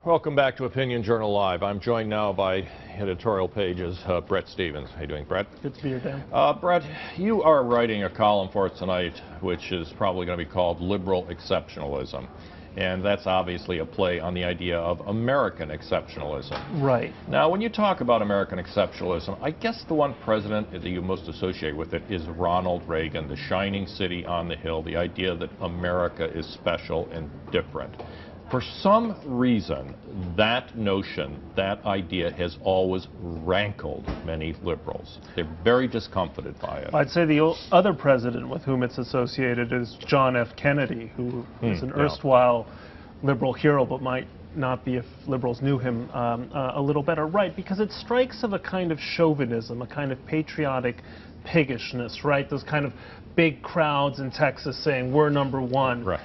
Welcome back to Opinion Journal Live. I'm joined now by editorial pages, Bret Stephens. How you doing, Bret? Good to be here, Dan. Bret, you are writing a column for us tonight, which is probably going to be called Liberal Exceptionalism. And that's obviously a play on the idea of American exceptionalism. Right. Now, when you talk about American exceptionalism, I guess the one president that you most associate with it is Ronald Reagan, the shining city on the hill, the idea that America is special and different. For some reason, that notion, that idea has always rankled many liberals. They're very discomfited by it. I'd say the other president with whom it's associated is John F. Kennedy, who is an erstwhile liberal hero, but might not be if liberals knew him a little better. Right, because it strikes of a kind of chauvinism, a kind of patriotic piggishness, right? Those kind of big crowds in Texas saying, we're number one. Right.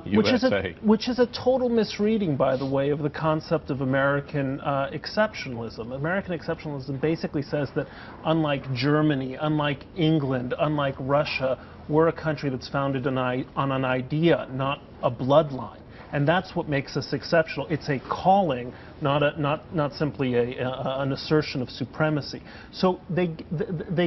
Which is a total misreading, by the way, of the concept of American exceptionalism. American exceptionalism basically says that unlike Germany, unlike England, unlike Russia, we're a country that's founded on an idea, not a bloodline. And that's what makes us exceptional. It's a calling, not simply an assertion of supremacy. So they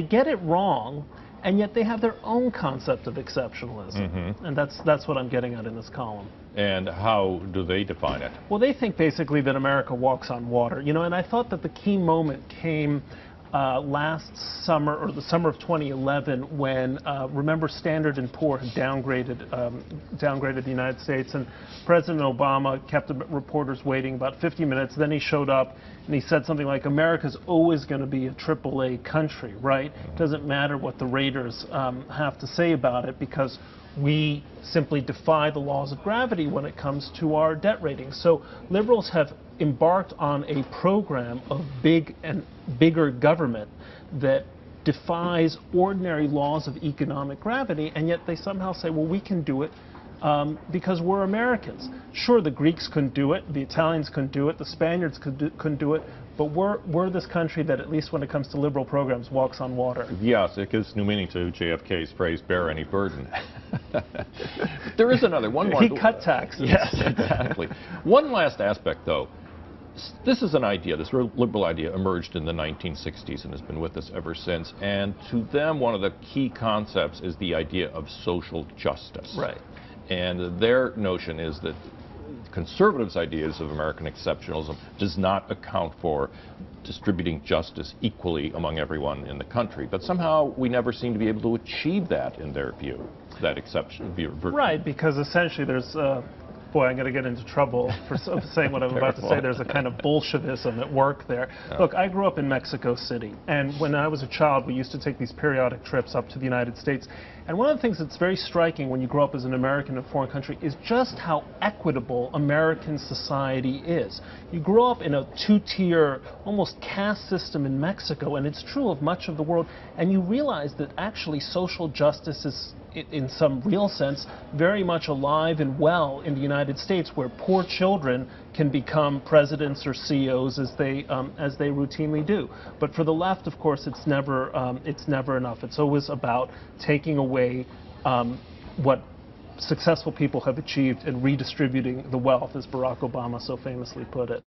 get it wrong, and yet they have their own concept of exceptionalism. And that's what I'm getting at in this column. And how do they define it? Well, they think basically that America walks on water. You know, and I thought that the key moment came last summer, or the summer of 2011, when, remember, Standard & Poor had downgraded the United States, and President Obama kept the reporters waiting about 50 minutes. Then he showed up, and he said something like, America's always going to be a AAA country, right? It doesn't matter what the raters have to say about it, because we simply defy the laws of gravity when it comes to our debt ratings. So liberals have embarked on a program of bigger government that defies ordinary laws of economic gravity, and yet they somehow say, well, we can do it because we're Americans. Sure, the Greeks couldn't do it, the Italians couldn't do it, the Spaniards couldn't do it, but we're this country that, at least when it comes to liberal programs, walks on water. Yes, it gives new meaning to JFK's phrase, bear any burden. There is another, one more. He cut taxes. Yes, exactly. One last aspect, though. This is an idea, this liberal idea emerged in the 1960s and has been with us ever since. And to them, one of the key concepts is the idea of social justice. Right. And their notion is that conservatives' ideas of American exceptionalism does not account for distributing justice equally among everyone in the country. But somehow we never seem to be able to achieve that in their view, that exception. Right, because essentially there's boy, I'm going to get into trouble for saying what I'm about to say. There's a kind of Bolshevism at work there. Yeah. Look, I grew up in Mexico City, and when I was a child, we used to take these periodic trips up to the United States. And one of the things that's very striking when you grow up as an American in a foreign country is just how equitable American society is. You grow up in a two-tier, almost caste system in Mexico, and it's true of much of the world, and you realize that actually social justice is, in some real sense, very much alive and well in the United States, where poor children can become presidents or CEOs as they routinely do. But for the left, of course, it's never enough. It's always about taking away what successful people have achieved and redistributing the wealth, as Barack Obama so famously put it.